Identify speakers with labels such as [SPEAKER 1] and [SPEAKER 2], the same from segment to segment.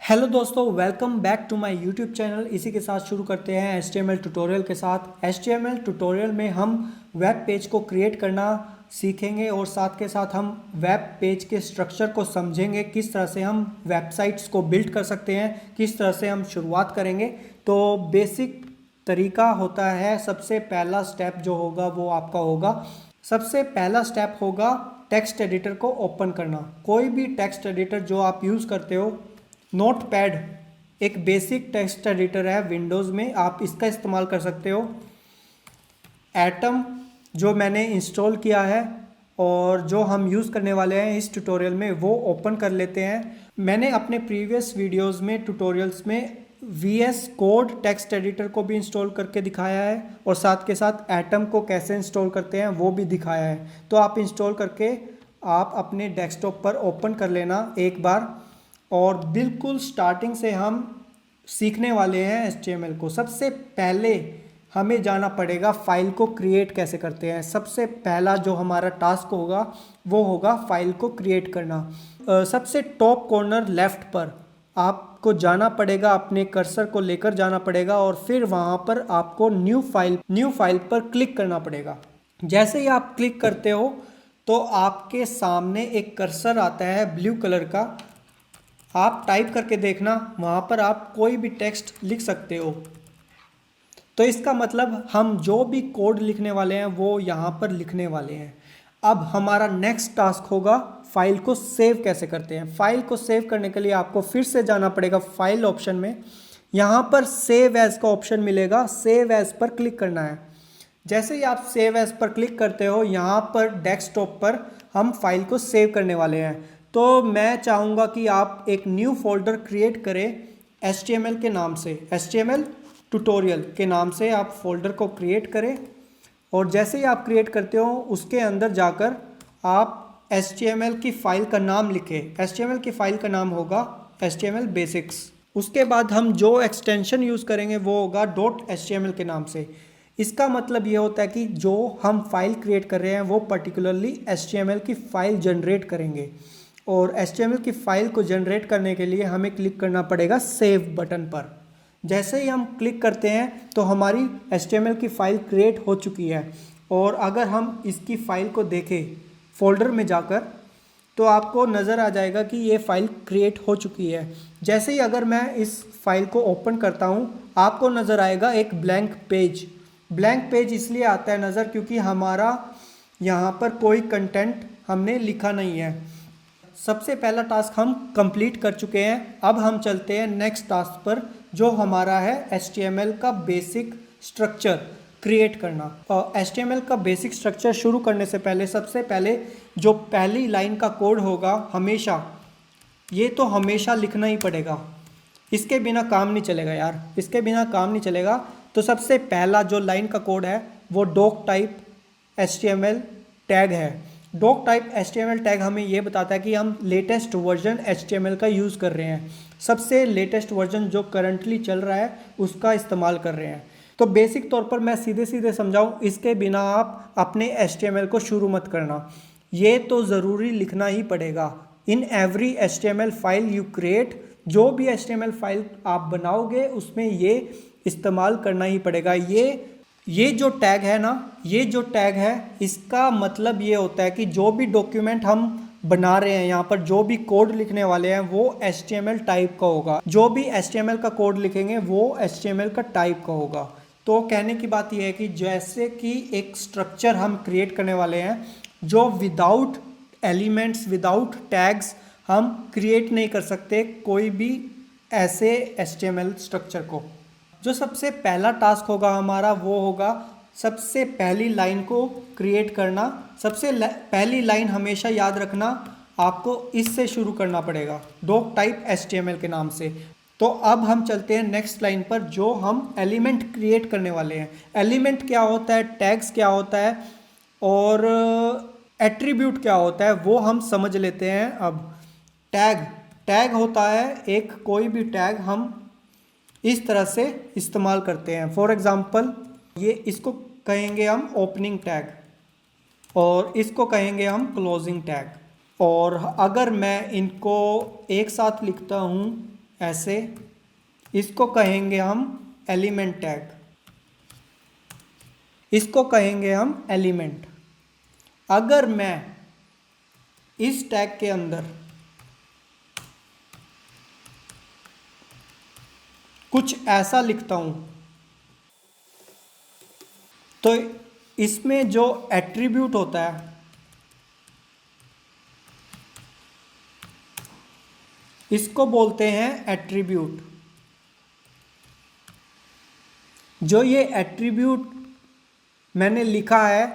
[SPEAKER 1] Hello दोस्तों, welcome back to my YouTube channel. इसी के साथ शुरू करते हैं HTML ट्यूटोरियल के साथ। HTML ट्यूटोरियल में हम वेब पेज को क्रिएट करना सीखेंगे और साथ के साथ हम वेब पेज के स्ट्रक्चर को समझेंगे, किस तरह से हम वेबसाइट्स को बिल्ड कर सकते हैं, किस तरह से हम शुरुआत करेंगे। तो बेसिक तरीका होता है, सबसे पहला स्टेप जो होगा वो आपका होगा, सबसे पहला स्टेप होगा टेक्स्ट एडिटर को ओपन करना। कोई भी टेक्स्ट एडिटर जो आप यूज़ करते हो, नोटपैड एक बेसिक टेक्स्ट एडिटर है विंडोज़ में, आप इसका इस्तेमाल कर सकते हो। एटम जो मैंने इंस्टॉल किया है और जो हम यूज़ करने वाले हैं इस ट्यूटोरियल में, वो ओपन कर लेते हैं। मैंने अपने प्रीवियस वीडियोस में ट्यूटोरियल्स में VS कोड टेक्स्ट एडिटर को भी इंस्टॉल करके दिखाया है और साथ के साथ एटम को कैसे इंस्टॉल करते हैं वो भी दिखाया है। तो आप इंस्टॉल करके आप अपने डेस्कटॉप पर ओपन कर लेना एक बार। और बिल्कुल स्टार्टिंग से हम सीखने वाले हैं HTML को। सबसे पहले हमें जाना पड़ेगा फाइल को क्रिएट कैसे करते हैं। सबसे पहला जो हमारा टास्क होगा वो होगा फाइल को क्रिएट करना। सबसे टॉप कॉर्नर लेफ्ट पर आपको जाना पड़ेगा, अपने कर्सर को लेकर जाना पड़ेगा और फिर वहाँ पर आपको न्यू फाइल पर क्लिक करना पड़ेगा। जैसे ही आप क्लिक करते हो तो आपके सामने एक कर्सर आता है ब्लू कलर का। आप टाइप करके देखना, वहाँ पर आप कोई भी टेक्स्ट लिख सकते हो। तो इसका मतलब हम जो भी कोड लिखने वाले हैं वो यहाँ पर लिखने वाले हैं। अब हमारा नेक्स्ट टास्क होगा फाइल को सेव कैसे करते हैं। फाइल को सेव करने के लिए आपको फिर से जाना पड़ेगा फाइल ऑप्शन में। यहाँ पर सेव एज का ऑप्शन मिलेगा, सेव एज पर क्लिक करना है। जैसे ही आप सेव एज पर क्लिक करते हो, यहाँ पर डेस्कटॉप पर हम फाइल को सेव करने वाले हैं। तो मैं चाहूँगा कि आप एक न्यू फोल्डर क्रिएट करें HTML के नाम से, HTML ट्यूटोरियल के नाम से आप फोल्डर को क्रिएट करें। और जैसे ही आप क्रिएट करते हो उसके अंदर जाकर आप HTML की फ़ाइल का नाम लिखें। HTML की फ़ाइल का नाम होगा HTML बेसिक्स। उसके बाद हम जो एक्सटेंशन यूज़ करेंगे वो होगा .html के नाम से। इसका मतलब ये होता है कि जो हम फाइल क्रिएट कर रहे हैं वो पर्टिकुलरली HTML की फ़ाइल जनरेट करेंगे। और HTML की फ़ाइल को जनरेट करने के लिए हमें क्लिक करना पड़ेगा सेव बटन पर। जैसे ही हम क्लिक करते हैं तो हमारी HTML की फ़ाइल क्रिएट हो चुकी है। और अगर हम इसकी फ़ाइल को देखें फोल्डर में जाकर तो आपको नज़र आ जाएगा कि ये फ़ाइल क्रिएट हो चुकी है। जैसे ही अगर मैं इस फाइल को ओपन करता हूँ, आपको नज़र आएगा एक ब्लैंक पेज। ब्लैंक पेज इसलिए आता है नज़र क्योंकि हमारा यहाँ पर कोई कंटेंट हमने लिखा नहीं है। सबसे पहला टास्क हम कंप्लीट कर चुके हैं। अब हम चलते हैं नेक्स्ट टास्क पर, जो हमारा है HTML का बेसिक स्ट्रक्चर क्रिएट करना। और HTML का बेसिक स्ट्रक्चर शुरू करने से पहले सबसे पहले जो पहली लाइन का कोड होगा, हमेशा ये तो हमेशा लिखना ही पड़ेगा, इसके बिना काम नहीं चलेगा यार, इसके बिना काम नहीं चलेगा। तो सबसे पहला जो लाइन का कोड है वो डॉक टाइप HTML टैग है। डॉक टाइप HTML टैग हमें ये बताता है कि हम लेटेस्ट वर्जन HTML का यूज़ कर रहे हैं, सबसे लेटेस्ट वर्जन जो करंटली चल रहा है उसका इस्तेमाल कर रहे हैं। तो बेसिक तौर पर मैं सीधे सीधे समझाऊँ, इसके बिना आप अपने HTML को शुरू मत करना, ये तो ज़रूरी लिखना ही पड़ेगा। In every HTML file you create, जो भी HTML फाइल आप बनाओगे उसमें ये इस्तेमाल करना ही पड़ेगा। ये जो टैग है ना, ये जो टैग है इसका मतलब ये होता है कि जो भी डॉक्यूमेंट हम बना रहे हैं, यहाँ पर जो भी कोड लिखने वाले हैं वो HTML टाइप का होगा। जो भी HTML का कोड लिखेंगे वो HTML का टाइप का होगा। तो कहने की बात यह है कि जैसे कि एक स्ट्रक्चर हम क्रिएट करने वाले हैं जो विदाउट एलिमेंट्स, विदाउट टैग्स हम क्रिएट नहीं कर सकते कोई भी ऐसे HTML स्ट्रक्चर को। जो सबसे पहला टास्क होगा हमारा वो होगा सबसे पहली लाइन को क्रिएट करना। सबसे पहली लाइन हमेशा याद रखना, आपको इससे शुरू करना पड़ेगा, डॉक टाइप HTML के नाम से। तो अब हम चलते हैं नेक्स्ट लाइन पर, जो हम एलिमेंट क्रिएट करने वाले हैं। एलिमेंट क्या होता है, टैग्स क्या होता है और एट्रीब्यूट क्या होता है वो हम समझ लेते हैं। अब टैग होता है एक कोई भी टैग हम इस तरह से इस्तेमाल करते हैं। फॉर एग्जांपल ये इसको कहेंगे हम ओपनिंग टैग और इसको कहेंगे हम क्लोजिंग टैग। और अगर मैं इनको एक साथ लिखता हूँ ऐसे, इसको कहेंगे हम एलिमेंट टैग, इसको कहेंगे हम एलिमेंट। अगर मैं इस टैग के अंदर कुछ ऐसा लिखता हूं तो इसमें जो एट्रीब्यूट होता है इसको बोलते हैं एट्रीब्यूट। जो ये एट्रीब्यूट मैंने लिखा है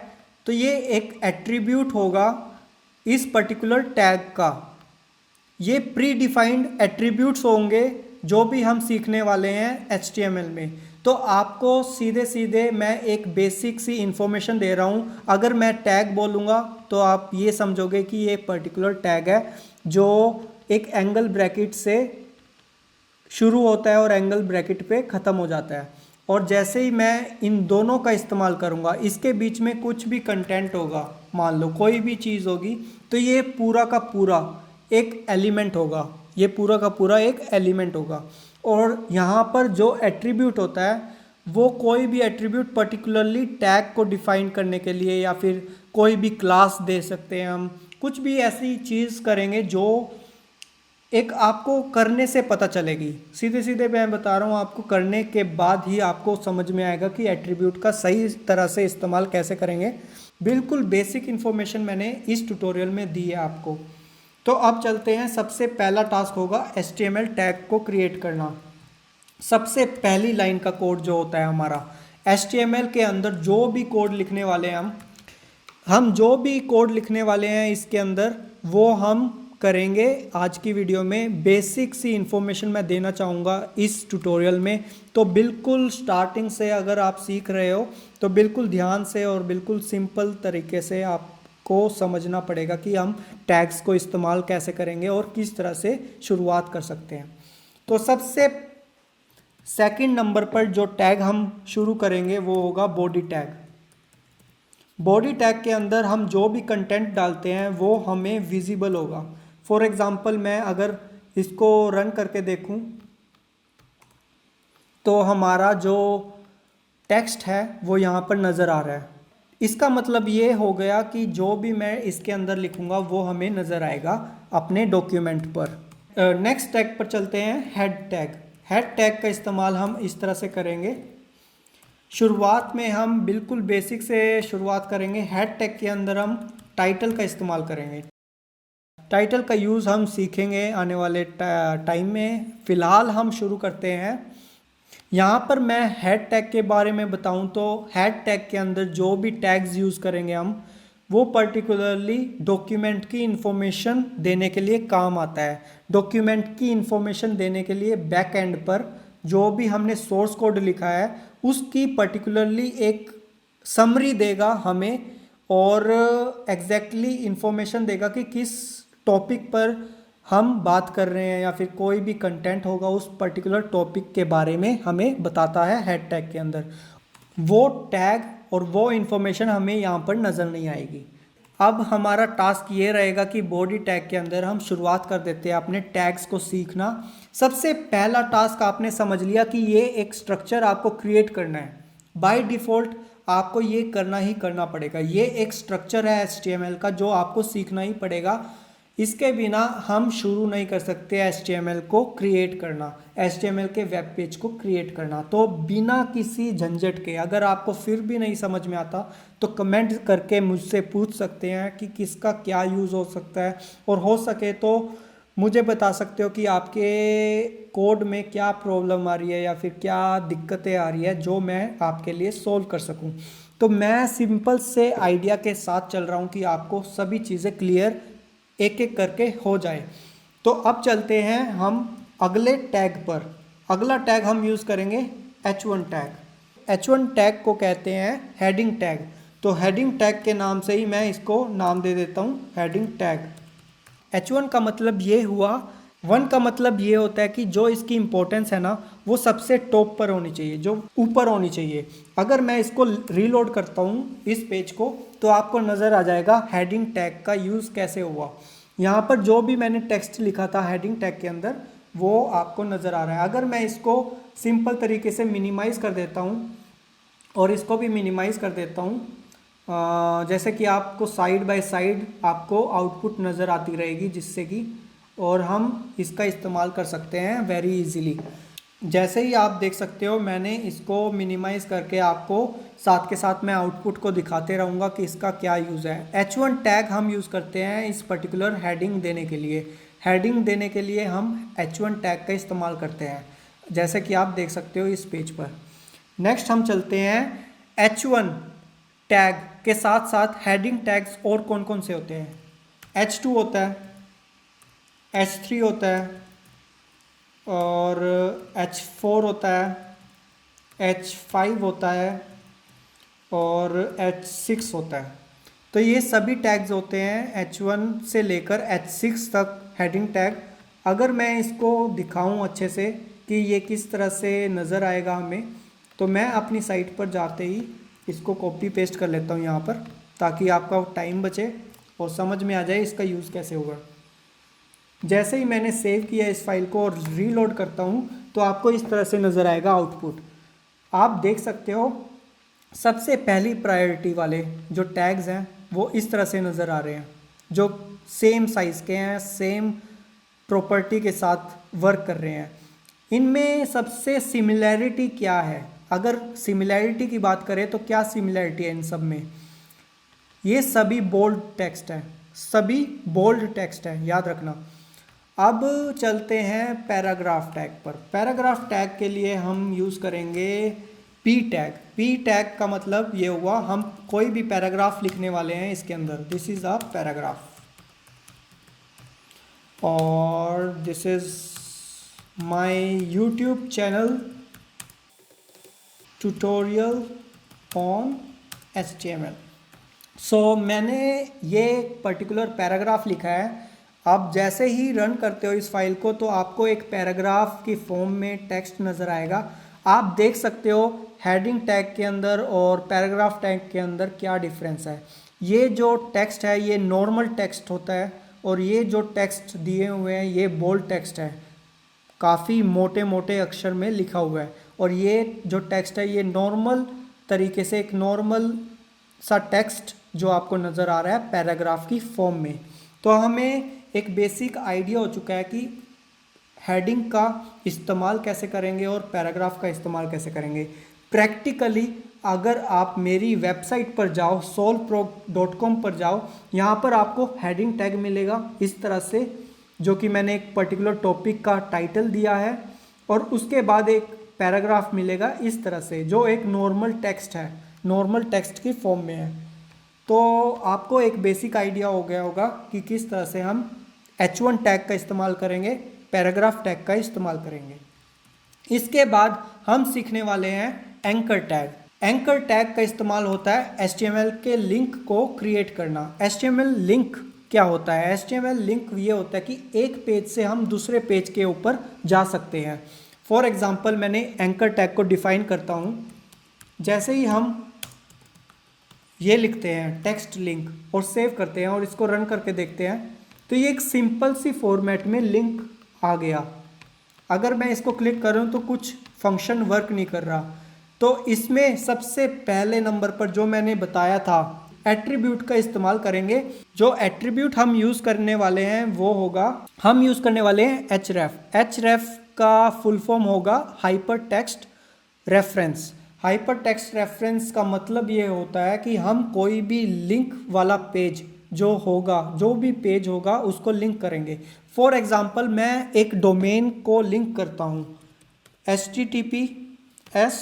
[SPEAKER 1] तो ये एक एट्रीब्यूट होगा इस पर्टिकुलर टैग का। ये प्री डिफाइंड एट्रीब्यूट्स होंगे जो भी हम सीखने वाले हैं HTML में। तो आपको सीधे सीधे मैं एक बेसिक सी इंफॉर्मेशन दे रहा हूँ। अगर मैं टैग बोलूँगा तो आप ये समझोगे कि ये पर्टिकुलर टैग है जो एक एंगल ब्रैकेट से शुरू होता है और एंगल ब्रैकेट पे ख़त्म हो जाता है। और जैसे ही मैं इन दोनों का इस्तेमाल करूँगा, इसके बीच में कुछ भी कंटेंट होगा, मान लो कोई भी चीज़ होगी, तो ये पूरा का पूरा एक एलिमेंट होगा, ये पूरा का पूरा एक एलिमेंट होगा। और यहाँ पर जो एट्रीब्यूट होता है वो कोई भी एट्रीब्यूट पर्टिकुलरली टैग को डिफाइन करने के लिए, या फिर कोई भी क्लास दे सकते हैं हम, कुछ भी ऐसी चीज़ करेंगे जो एक आपको करने से पता चलेगी। सीधे सीधे मैं बता रहा हूँ, आपको करने के बाद ही आपको समझ में आएगा कि एट्रीब्यूट का सही तरह से इस्तेमाल कैसे करेंगे। बिल्कुल बेसिक इन्फॉर्मेशन मैंने इस ट्यूटोरियल में दी है आपको। तो अब चलते हैं, सबसे पहला टास्क होगा HTML टैग को क्रिएट करना। सबसे पहली लाइन का कोड जो होता है हमारा, HTML के अंदर जो भी कोड लिखने वाले हैं हम जो भी कोड लिखने वाले हैं इसके अंदर, वो हम करेंगे आज की वीडियो में। बेसिक सी इन्फॉर्मेशन मैं देना चाहूँगा इस ट्यूटोरियल में। तो बिल्कुल स्टार्टिंग से अगर आप सीख रहे हो तो बिल्कुल ध्यान से और बिल्कुल सिंपल तरीके से आपको समझना पड़ेगा कि हम टैग्स को इस्तेमाल कैसे करेंगे और किस तरह से शुरुआत कर सकते हैं। तो सबसे सेकंड नंबर पर जो टैग हम शुरू करेंगे वो होगा बॉडी टैग। बॉडी टैग के अंदर हम जो भी कंटेंट डालते हैं वो हमें विजिबल होगा। फॉर एग्ज़ाम्पल मैं अगर इसको रन करके देखूं तो हमारा जो टेक्स्ट है वो यहाँ पर नज़र आ रहा है। इसका मतलब ये हो गया कि जो भी मैं इसके अंदर लिखूँगा वो हमें नज़र आएगा अपने डॉक्यूमेंट पर। नेक्स्ट टैग पर चलते हैं, हेड टैग। हेड टैग का इस्तेमाल हम इस तरह से करेंगे। शुरुआत में हम बिल्कुल बेसिक से शुरुआत करेंगे। हेड टैग के अंदर हम टाइटल का इस्तेमाल करेंगे। टाइटल का यूज़ हम सीखेंगे आने वाले टाइम में। फ़िलहाल हम शुरू करते हैं। यहाँ पर मैं हेड टैग के बारे में बताऊँ तो हेड टैग के अंदर जो भी टैग्स यूज़ करेंगे हम, वो पर्टिकुलरली डॉक्यूमेंट की इंफॉर्मेशन देने के लिए काम आता है। डॉक्यूमेंट की इंफॉर्मेशन देने के लिए बैक एंड पर जो भी हमने सोर्स कोड लिखा है उसकी पर्टिकुलरली एक समरी देगा हमें, और एग्जैक्टली इंफॉर्मेशन देगा कि किस टॉपिक पर हम बात कर रहे हैं, या फिर कोई भी कंटेंट होगा उस पर्टिकुलर टॉपिक के बारे में हमें बताता है हेड टैग के अंदर। वो टैग और वो इन्फॉर्मेशन हमें यहाँ पर नज़र नहीं आएगी। अब हमारा टास्क ये रहेगा कि बॉडी टैग के अंदर हम शुरुआत कर देते हैं अपने टैग्स को सीखना। सबसे पहला टास्क आपने समझ लिया कि ये एक स्ट्रक्चर आपको क्रिएट करना है। बाय डिफ़ॉल्ट आपको ये करना ही करना पड़ेगा। ये एक स्ट्रक्चर है HTML का जो आपको सीखना ही पड़ेगा। इसके बिना हम शुरू नहीं कर सकते HTML को क्रिएट करना, HTML के वेब पेज को क्रिएट करना। तो बिना किसी झंझट के, अगर आपको फिर भी नहीं समझ में आता तो कमेंट करके मुझसे पूछ सकते हैं कि किसका क्या यूज़ हो सकता है, और हो सके तो मुझे बता सकते हो कि आपके कोड में क्या प्रॉब्लम आ रही है या फिर क्या दिक्कतें आ रही है जो मैं आपके लिए सोल्व कर सकूं। तो मैं सिंपल से आइडिया के साथ चल रहा हूं कि आपको सभी चीज़ें क्लियर एक एक करके हो जाए। तो अब चलते हैं हम अगले टैग पर। अगला टैग हम यूज़ करेंगे H1 टैग। H1 टैग को कहते हैं हेडिंग टैग। तो हेडिंग टैग के नाम से ही मैं इसको नाम दे देता हूँ हेडिंग टैग। H1 का मतलब ये हुआ, 1 का मतलब ये होता है कि जो इसकी इंपॉर्टेंस है ना वो सबसे टॉप पर होनी चाहिए, जो ऊपर होनी चाहिए। अगर मैं इसको रीलोड करता हूँ इस पेज को तो आपको नज़र आ जाएगा हेडिंग टैग का यूज़ कैसे हुआ। यहाँ पर जो भी मैंने टेक्स्ट लिखा था हेडिंग टैग के अंदर वो आपको नज़र आ रहा है। अगर मैं इसको सिंपल तरीके से मिनिमाइज़ कर देता हूँ और इसको भी मिनिमाइज़ कर देता हूँ, जैसे कि आपको साइड बाय साइड आपको आउटपुट नज़र आती रहेगी, जिससे कि और हम इसका इस्तेमाल कर सकते हैं वेरी इजीली। जैसे ही आप देख सकते हो मैंने इसको मिनिमाइज़ करके आपको साथ के साथ मैं आउटपुट को दिखाते रहूँगा कि इसका क्या यूज़ है। H1 टैग हम यूज़ करते हैं इस पर्टिकुलर हेडिंग देने के लिए। हेडिंग देने के लिए हम H1 टैग का इस्तेमाल करते हैं, जैसे कि आप देख सकते हो इस पेज पर। नेक्स्ट हम चलते हैं H1 टैग के साथ साथ हेडिंग टैग्स और कौन कौन से होते हैं। H2 होता है, H3 होता है और H4 होता है, H5 होता है और H6 होता है। तो ये सभी टैग्स होते हैं H1 से लेकर H6 तक हेडिंग टैग। अगर मैं इसको दिखाऊं अच्छे से कि ये किस तरह से नज़र आएगा हमें, तो मैं अपनी साइट पर जाते ही इसको कॉपी पेस्ट कर लेता हूँ यहाँ पर, ताकि आपका टाइम बचे और समझ में आ जाए इसका यूज़ कैसे होगा। जैसे ही मैंने सेव किया इस फाइल को और रीलोड करता हूँ तो आपको इस तरह से नज़र आएगा आउटपुट। आप देख सकते हो सबसे पहली प्रायोरिटी वाले जो टैग्स हैं वो इस तरह से नज़र आ रहे हैं, जो सेम साइज़ के हैं, सेम प्रॉपर्टी के साथ वर्क कर रहे हैं। इनमें सबसे सिमिलैरिटी क्या है? अगर सिमिलैरिटी की बात करें तो क्या सिमिलैरिटी है इन सब में? ये सभी बोल्ड टेक्स्ट है, सभी बोल्ड टेक्स्ट है, याद रखना। अब चलते हैं पैराग्राफ टैग पर। पैराग्राफ टैग के लिए हम यूज़ करेंगे पी टैग। पी टैग का मतलब ये हुआ हम कोई भी पैराग्राफ लिखने वाले हैं इसके अंदर। दिस इज़ अ पैराग्राफ और this is my YouTube channel tutorial on HTML। सो मैंने ये पर्टिकुलर पैराग्राफ लिखा है। आप जैसे ही रन करते हो इस फाइल को तो आपको एक पैराग्राफ की फॉर्म में टेक्स्ट नज़र आएगा। आप देख सकते हो हेडिंग टैग के अंदर और पैराग्राफ टैग के अंदर क्या डिफरेंस है। ये जो टेक्स्ट है ये नॉर्मल टेक्स्ट होता है और ये जो टेक्स्ट दिए हुए हैं ये बोल्ड टेक्स्ट है, काफ़ी मोटे मोटे अक्षर में लिखा हुआ है। और ये जो टेक्स्ट है ये नॉर्मल तरीके से एक नॉर्मल सा टेक्स्ट जो आपको नज़र आ रहा है पैराग्राफ की फॉर्म में। तो हमें एक बेसिक आइडिया हो चुका है कि हेडिंग का इस्तेमाल कैसे करेंगे और पैराग्राफ का इस्तेमाल कैसे करेंगे। प्रैक्टिकली अगर आप मेरी वेबसाइट पर जाओ solvepro.com पर जाओ, यहाँ पर आपको हेडिंग टैग मिलेगा इस तरह से, जो कि मैंने एक पर्टिकुलर टॉपिक का टाइटल दिया है, और उसके बाद एक पैराग्राफ मिलेगा इस तरह से जो एक नॉर्मल टेक्स्ट है, नॉर्मल टेक्स्ट की फॉर्म में है। तो आपको एक बेसिक आइडिया हो गया होगा कि किस तरह से हम H1 टैग का इस्तेमाल करेंगे, पैराग्राफ टैग का इस्तेमाल करेंगे। इसके बाद हम सीखने वाले हैं एंकर टैग। एंकर टैग का इस्तेमाल होता है HTML के लिंक को क्रिएट करना। HTML लिंक क्या होता है? HTML लिंक ये होता है कि एक पेज से हम दूसरे पेज के ऊपर जा सकते हैं। फॉर एग्जाम्पल मैंने एंकर टैग को डिफाइन करता हूँ। जैसे ही हम ये लिखते हैं टेक्स्ट लिंक और सेव करते हैं और इसको रन करके देखते हैं तो ये एक सिंपल सी फॉर्मेट में लिंक आ गया। अगर मैं इसको क्लिक करूं तो कुछ फंक्शन वर्क नहीं कर रहा। तो इसमें सबसे पहले नंबर पर जो मैंने बताया था एट्रीब्यूट का इस्तेमाल करेंगे। जो एट्रीब्यूट हम यूज़ करने वाले हैं वो होगा, हम यूज़ करने वाले हैं href। href का फुल फॉर्म होगा hyper text reference. Hyper text reference का मतलब ये होता है कि हम कोई भी लिंक वाला पेज जो होगा, जो भी पेज होगा उसको लिंक करेंगे। फॉर एग्जांपल मैं एक डोमेन को लिंक करता हूँ HTTPS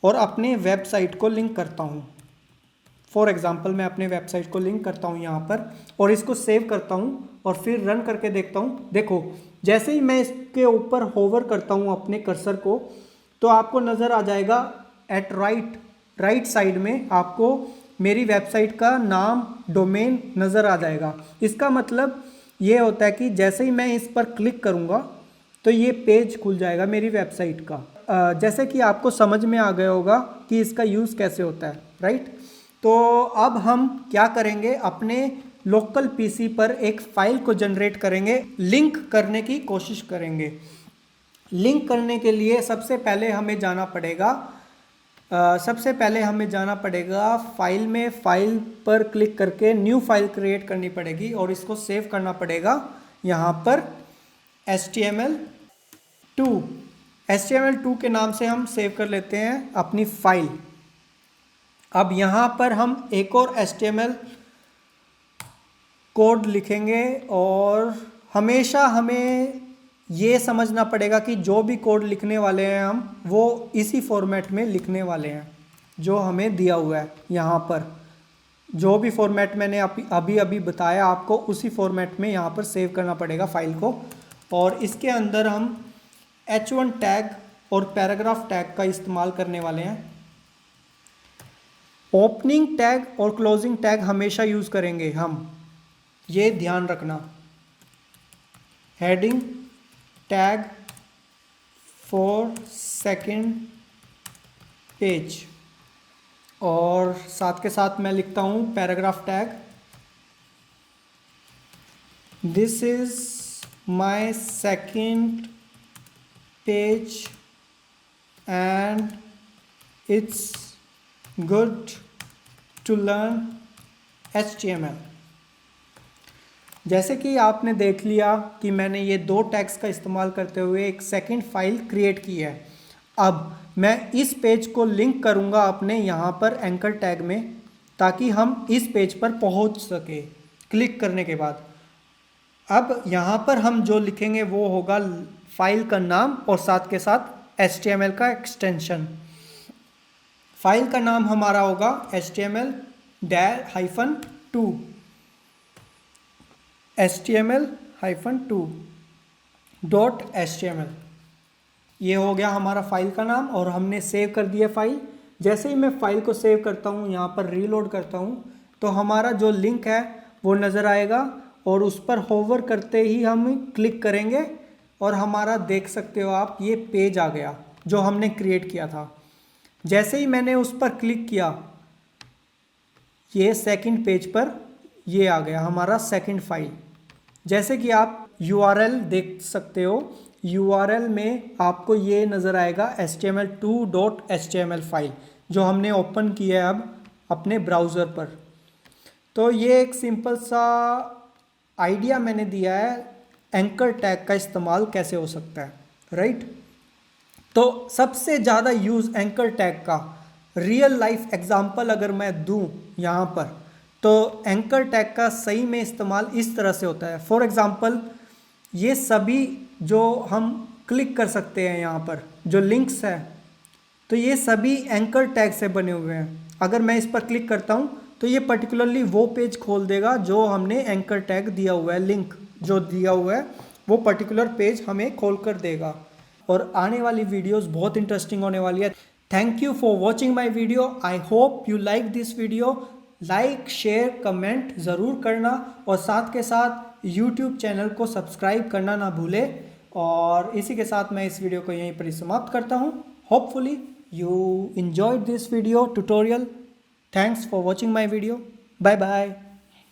[SPEAKER 1] और अपने वेबसाइट को लिंक करता हूँ। फॉर एग्जांपल मैं अपने वेबसाइट को लिंक करता हूँ यहाँ पर और इसको सेव करता हूँ और फिर रन करके देखता हूँ। देखो जैसे ही मैं इसके ऊपर होवर करता हूँ अपने कर्सर को तो आपको नज़र आ जाएगा एट राइट साइड में आपको मेरी वेबसाइट का नाम डोमेन नज़र आ जाएगा। इसका मतलब ये होता है कि जैसे ही मैं इस पर क्लिक करूँगा तो ये पेज खुल जाएगा मेरी वेबसाइट का। जैसे कि आपको समझ में आ गया होगा कि इसका यूज़ कैसे होता है, राइट। तो अब हम क्या करेंगे, अपने लोकल पीसी पर एक फाइल को जनरेट करेंगे, लिंक करने की कोशिश करेंगे। लिंक करने के लिए सबसे पहले हमें जाना पड़ेगा फाइल में, फाइल पर क्लिक करके न्यू फाइल क्रिएट करनी पड़ेगी और इसको सेव करना पड़ेगा यहाँ पर HTML2 के नाम से हम सेव कर लेते हैं अपनी फाइल। अब यहाँ पर हम एक और HTML कोड लिखेंगे और हमेशा हमें ये समझना पड़ेगा कि जो भी कोड लिखने वाले हैं हम, वो इसी फॉर्मेट में लिखने वाले हैं जो हमें दिया हुआ है। यहाँ पर जो भी फॉर्मेट मैंने अभी बताया आपको, उसी फॉर्मेट में यहाँ पर सेव करना पड़ेगा फाइल को। और इसके अंदर हम H1 टैग और पैराग्राफ टैग का इस्तेमाल करने वाले हैं। ओपनिंग टैग और क्लोजिंग टैग हमेशा यूज़ करेंगे हम, ये ध्यान रखना। Heading tag for second page, और साथ के साथ मैं लिखता हूँ paragraph tag, this is my second page and it's good to learn HTML। जैसे कि आपने देख लिया कि मैंने ये दो टैग्स का इस्तेमाल करते हुए एक सेकंड फाइल क्रिएट की है। अब मैं इस पेज को लिंक करूंगा अपने यहाँ पर एंकर टैग में, ताकि हम इस पेज पर पहुँच सके क्लिक करने के बाद। अब यहाँ पर हम जो लिखेंगे वो होगा फाइल का नाम और साथ के साथ HTML का एक्सटेंशन। फाइल का नाम हमारा होगा HTML-2 ये हो गया हमारा फाइल का नाम और हमने सेव कर दिया फाइल। जैसे ही मैं फाइल को सेव करता हूँ, यहाँ पर रीलोड करता हूँ, तो हमारा जो लिंक है वो नज़र आएगा और उस पर होवर करते ही हम क्लिक करेंगे और हमारा देख सकते हो आप, ये पेज आ गया जो हमने क्रिएट किया था। जैसे ही मैंने उस पर क्लिक किया, ये सेकंड पेज पर ये आ गया हमारा सेकंड फाइल। जैसे कि आप URL देख सकते हो, URL में आपको ये नज़र आएगा HTML2.html फाइल जो हमने ओपन किया है अब अपने ब्राउज़र पर। तो ये एक सिंपल सा आइडिया मैंने दिया है एंकर टैग का इस्तेमाल कैसे हो सकता है, राइट। तो सबसे ज़्यादा यूज़ एंकर टैग का रियल लाइफ एग्जांपल अगर मैं दूं यहाँ पर, तो एंकर टैग का सही में इस्तेमाल इस तरह से होता है। फॉर एग्जांपल ये सभी जो हम क्लिक कर सकते हैं यहाँ पर जो लिंक्स है, तो ये सभी एंकर टैग से बने हुए हैं। अगर मैं इस पर क्लिक करता हूँ तो ये पर्टिकुलरली वो पेज खोल देगा जो हमने एंकर टैग दिया हुआ है, लिंक जो दिया हुआ है वो पर्टिकुलर पेज हमें खोल कर देगा। और आने वाली वीडियोस बहुत इंटरेस्टिंग होने वाली है। Thank you for watching my video. I hope you like this video. Like share comment ज़रूर करना और साथ के साथ यूट्यूब चैनल को सब्सक्राइब करना ना भूलें। और इसी के साथ मैं इस वीडियो को यहीं पर समाप्त करता हूँ। Hopefully you enjoyed this video tutorial. Thanks for watching my video. Bye bye.